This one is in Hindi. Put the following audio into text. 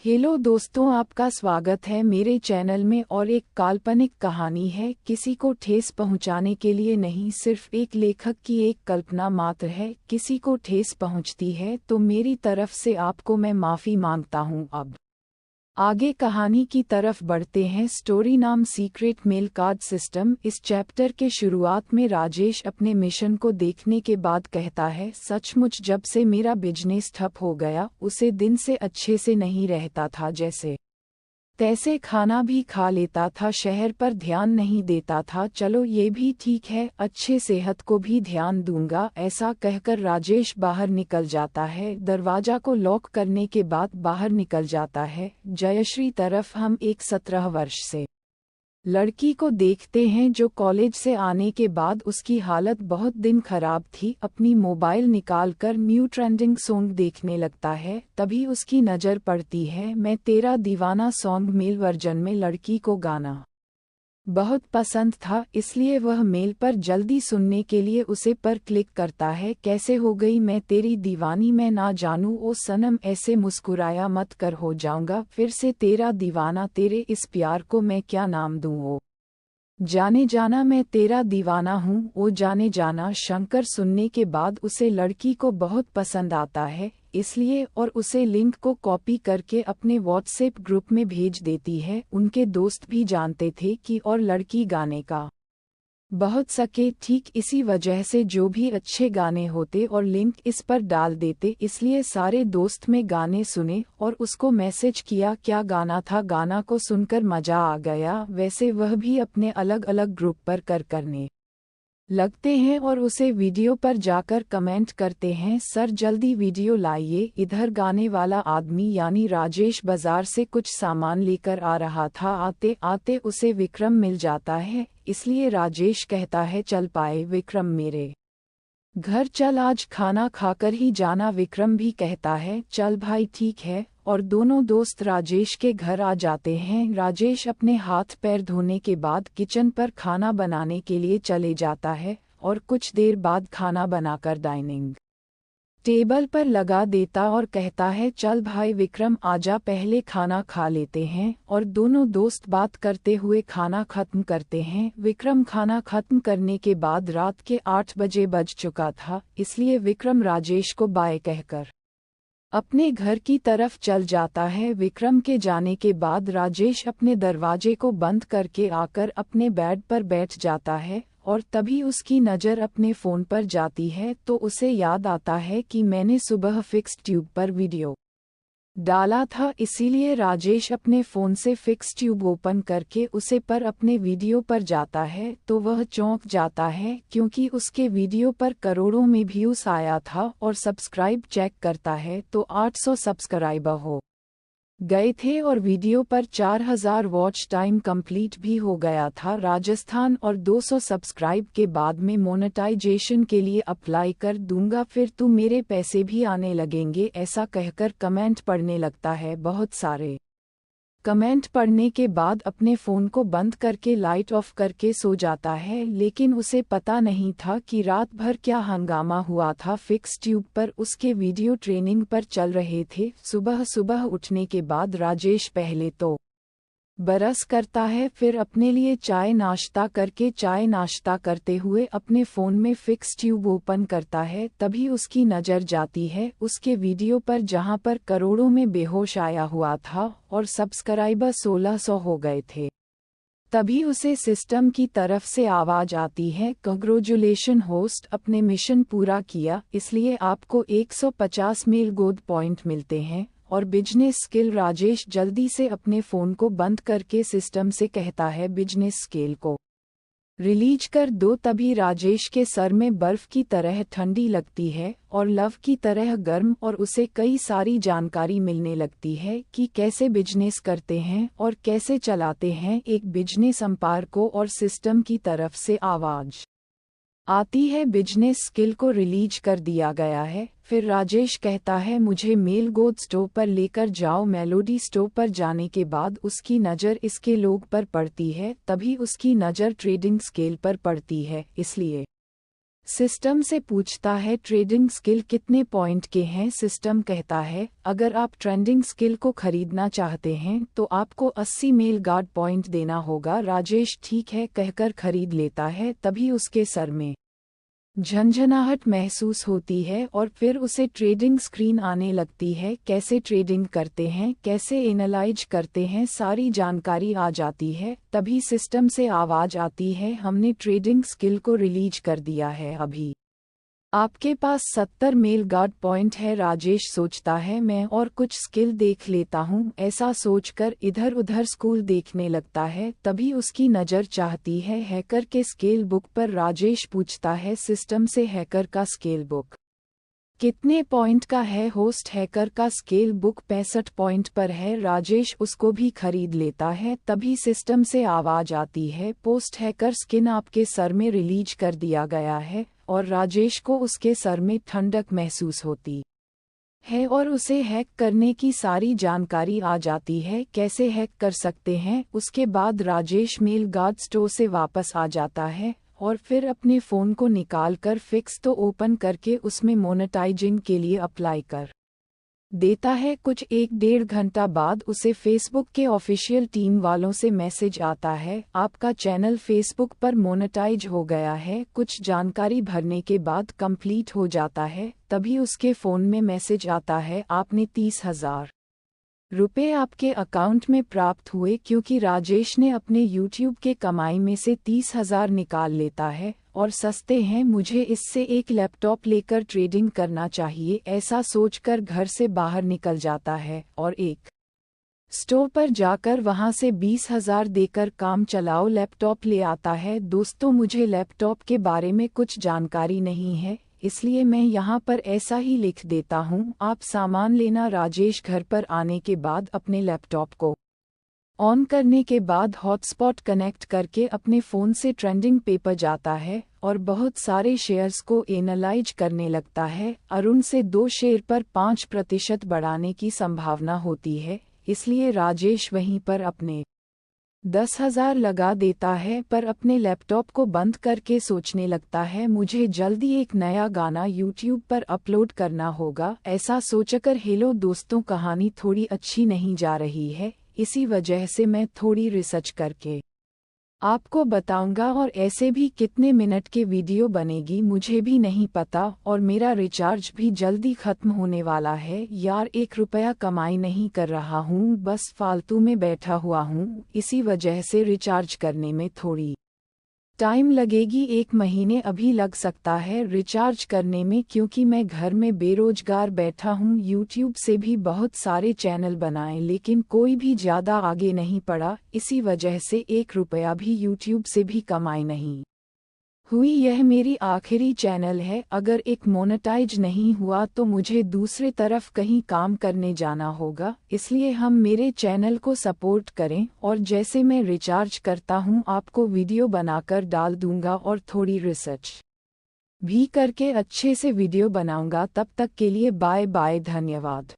हेलो दोस्तों, आपका स्वागत है मेरे चैनल में। और एक काल्पनिक कहानी है, किसी को ठेस पहुंचाने के लिए नहीं, सिर्फ एक लेखक की एक कल्पना मात्र है। किसी को ठेस पहुंचती है तो मेरी तरफ से आपको मैं माफ़ी मांगता हूं। अब आगे कहानी की तरफ बढ़ते हैं। स्टोरी नाम सीक्रेट मेल कार्ड सिस्टम। इस चैप्टर के शुरुआत में राजेश अपने मिशन को देखने के बाद कहता है, सचमुच जब से मेरा बिजनेस ठप हो गया उसे दिन से अच्छे से नहीं रहता था, जैसे तैसे खाना भी खा लेता था, शहर पर ध्यान नहीं देता था। चलो ये भी ठीक है, अच्छे सेहत को भी ध्यान दूंगा। ऐसा कहकर राजेश बाहर निकल जाता है। दरवाजा को लॉक करने के बाद बाहर निकल जाता है। जयश्री तरफ हम एक 17 वर्ष से लड़की को देखते हैं जो कॉलेज से आने के बाद उसकी हालत बहुत दिन खराब थी। अपनी मोबाइल निकालकर न्यू ट्रेंडिंग सॉन्ग देखने लगता है। तभी उसकी नज़र पड़ती है मैं तेरा दीवाना सॉन्ग। मेल वर्जन में लड़की को गाना बहुत पसंद था, इसलिए वह मेल पर जल्दी सुनने के लिए उसे पर क्लिक करता है। कैसे हो गई मैं तेरी दीवानी, मैं ना जानूं ओ सनम ऐसे मुस्कुराया मत कर, हो जाऊंगा फिर से तेरा दीवाना। तेरे इस प्यार को मैं क्या नाम दूं, ओ जाने जाना मैं तेरा दीवाना हूँ, ओ जाने जाना। शंकर सुनने के बाद उसे लड़की को बहुत पसंद आता है, इसलिए और उसे लिंक को कॉपी करके अपने व्हाट्सएप ग्रुप में भेज देती है। उनके दोस्त भी जानते थे कि और लड़की गाने का बहुत सके, ठीक इसी वजह से जो भी अच्छे गाने होते और लिंक इस पर डाल देते, इसलिए सारे दोस्त में गाने सुने और उसको मैसेज किया क्या गाना था। गाना को सुनकर मजा आ गया। वैसे वह भी अपने अलग अलग ग्रुप पर करने लगते हैं और उसे वीडियो पर जाकर कमेंट करते हैं, सर जल्दी वीडियो लाइए। इधर गाने वाला आदमी यानी राजेश बाजार से कुछ सामान लेकर आ रहा था। आते आते उसे विक्रम मिल जाता है, इसलिए राजेश कहता है चल पाए विक्रम मेरे घर चल, आज खाना खाकर ही जाना। विक्रम भी कहता है चल भाई ठीक है, और दोनों दोस्त राजेश के घर आ जाते हैं। राजेश अपने हाथ पैर धोने के बाद किचन पर खाना बनाने के लिए चले जाता है और कुछ देर बाद खाना बनाकर डाइनिंग टेबल पर लगा देता और कहता है चल भाई विक्रम आजा पहले खाना खा लेते हैं। और दोनों दोस्त बात करते हुए खाना खत्म करते हैं। विक्रम खाना खत्म करने के बाद रात के 8 बजे बज चुका था, इसलिए विक्रम राजेश को बाय कहकर अपने घर की तरफ चल जाता है। विक्रम के जाने के बाद राजेश अपने दरवाजे को बंद करके आकर अपने बेड पर बैठ जाता है और तभी उसकी नज़र अपने फ़ोन पर जाती है तो उसे याद आता है कि मैंने सुबह फिक्स ट्यूब पर वीडियो डाला था, इसीलिए राजेश अपने फ़ोन से फिक्स ट्यूब ओपन करके उसे पर अपने वीडियो पर जाता है तो वह चौंक जाता है क्योंकि उसके वीडियो पर करोड़ों में व्यूज़ आया था। और सब्सक्राइब चेक करता है तो 800 सब्सक्राइबर हो गए थे और वीडियो पर 4000 वॉच टाइम कंप्लीट भी हो गया था। राजस्थान और 200 सब्सक्राइब के बाद में मोनेटाइजेशन के लिए अप्लाई कर दूंगा, फिर तो मेरे पैसे भी आने लगेंगे। ऐसा कहकर कमेंट पढ़ने लगता है। बहुत सारे कमेंट पढ़ने के बाद अपने फ़ोन को बंद करके लाइट ऑफ करके सो जाता है, लेकिन उसे पता नहीं था कि रात भर क्या हंगामा हुआ था। फिक्स ट्यूब पर उसके वीडियो ट्रेनिंग पर चल रहे थे। सुबह सुबह उठने के बाद राजेश पहले तो ब्रश करता है, फिर अपने लिए चाय नाश्ता करके चाय नाश्ता करते हुए अपने फ़ोन में फिक्स ट्यूब ओपन करता है। तभी उसकी नज़र जाती है उसके वीडियो पर जहां पर करोड़ों में बेहोश आया हुआ था और सब्सक्राइबर 1600 हो गए थे। तभी उसे सिस्टम की तरफ से आवाज़ आती है, कंग्रेचुलेशन होस्ट, अपने मिशन पूरा किया, इसलिए आपको 150 मेल गोल्ड पॉइंट मिलते हैं और बिजनेस स्किल। राजेश जल्दी से अपने फ़ोन को बंद करके सिस्टम से कहता है बिजनेस स्किल को रिलीज कर दो। तभी राजेश के सर में बर्फ की तरह ठंडी लगती है और लव की तरह गर्म, और उसे कई सारी जानकारी मिलने लगती है कि कैसे बिजनेस करते हैं और कैसे चलाते हैं एक बिजनेस एम्पायर को। और सिस्टम की तरफ से आवाज़ आती है बिजनेस स्किल को रिलीज कर दिया गया है। फिर राजेश कहता है मुझे मेल गोद स्टोव पर लेकर जाओ। मेलोडी स्टोव पर जाने के बाद उसकी नज़र इसके लोग पर पड़ती है, तभी उसकी नज़र ट्रेडिंग स्केल पर पड़ती है, इसलिए सिस्टम से पूछता है ट्रेडिंग स्किल कितने पॉइंट के हैं। सिस्टम कहता है अगर आप ट्रेंडिंग स्किल को खरीदना चाहते हैं तो आपको 80 मेल गार्ड पॉइंट देना होगा। राजेश ठीक है कहकर खरीद लेता है। तभी उसके सर में झंझनाहट महसूस होती है और फिर उसे ट्रेडिंग स्क्रीन आने लगती है। कैसे ट्रेडिंग करते हैं, कैसे एनालाइज करते हैं, सारी जानकारी आ जाती है। तभी सिस्टम से आवाज आती है हमने ट्रेडिंग स्किल को रिलीज कर दिया है। अभी आपके पास 70 मेल गार्ड पॉइंट है। राजेश सोचता है मैं और कुछ स्किल देख लेता हूँ। ऐसा सोचकर इधर उधर स्कूल देखने लगता है। तभी उसकी नज़र चाहती है हैकर के स्केल बुक पर। राजेश पूछता है सिस्टम से हैकर का स्केल बुक कितने पॉइंट का है। होस्ट हैकर का स्केल बुक 65 पॉइंट पर है। राजेश उसको भी खरीद लेता है। तभी सिस्टम से आवाज आती है पोस्ट हैकर स्किन आपके सर में रिलीज कर दिया गया है। और राजेश को उसके सर में ठंडक महसूस होती है और उसे हैक करने की सारी जानकारी आ जाती है। कैसे हैक कर सकते हैं। उसके बाद राजेश मेल गार्ड स्टोर से वापस आ जाता है और फिर अपने फ़ोन को निकालकर फिक्स तो ओपन करके उसमें मोनेटाइजिंग के लिए अप्लाई कर देता है। कुछ 1-1.5 घंटा बाद उसे फेसबुक के ऑफिशियल टीम वालों से मैसेज आता है आपका चैनल फेसबुक पर मोनेटाइज हो गया है। कुछ जानकारी भरने के बाद कंप्लीट हो जाता है। तभी उसके फ़ोन में मैसेज आता है आपने 30,000 रुपये आपके अकाउंट में प्राप्त हुए। क्योंकि राजेश ने अपने यूट्यूब के कमाई में से 30,000 निकाल लेता है और सस्ते हैं, मुझे इससे एक लैपटॉप लेकर ट्रेडिंग करना चाहिए। ऐसा सोचकर घर से बाहर निकल जाता है और एक स्टोर पर जाकर वहां से 20,000 देकर काम चलाओ लैपटॉप ले आता है। दोस्तों मुझे लैपटॉप के बारे में कुछ जानकारी नहीं है, इसलिए मैं यहाँ पर ऐसा ही लिख देता हूँ आप सामान लेना। राजेश घर पर आने के बाद अपने लैपटॉप को ऑन करने के बाद हॉटस्पॉट कनेक्ट करके अपने फ़ोन से ट्रेंडिंग पेपर जाता है और बहुत सारे शेयर्स को एनालाइज करने लगता है। अरुण से 2 शेयर पर 5% बढ़ाने की संभावना होती है, इसलिए राजेश वहीं पर अपने 10,000 लगा देता है। पर अपने लैपटॉप को बंद करके सोचने लगता है मुझे जल्दी एक नया गाना यूट्यूब पर अपलोड करना होगा। ऐसा सोचकर हेलो दोस्तों, कहानी थोड़ी अच्छी नहीं जा रही है, इसी वजह से मैं थोड़ी रिसर्च करके आपको बताऊंगा। और ऐसे भी कितने मिनट के वीडियो बनेगी मुझे भी नहीं पता। और मेरा रिचार्ज भी जल्दी खत्म होने वाला है यार। 1 रुपया कमाई नहीं कर रहा हूँ, बस फालतू में बैठा हुआ हूँ। इसी वजह से रिचार्ज करने में थोड़ी टाइम लगेगी, 1 महीने अभी लग सकता है रिचार्ज करने में, क्योंकि मैं घर में बेरोजगार बैठा हूँ। यूट्यूब से भी बहुत सारे चैनल बनाए लेकिन कोई भी ज़्यादा आगे नहीं पड़ा। इसी वजह से 1 रुपया भी यूट्यूब से भी कमाई नहीं हुई। यह मेरी आखिरी चैनल है। अगर एक मोनेटाइज नहीं हुआ तो मुझे दूसरे तरफ कहीं काम करने जाना होगा, इसलिए हम मेरे चैनल को सपोर्ट करें। और जैसे मैं रिचार्ज करता हूं आपको वीडियो बनाकर डाल दूंगा और थोड़ी रिसर्च भी करके अच्छे से वीडियो बनाऊंगा। तब तक के लिए बाय बाय, धन्यवाद।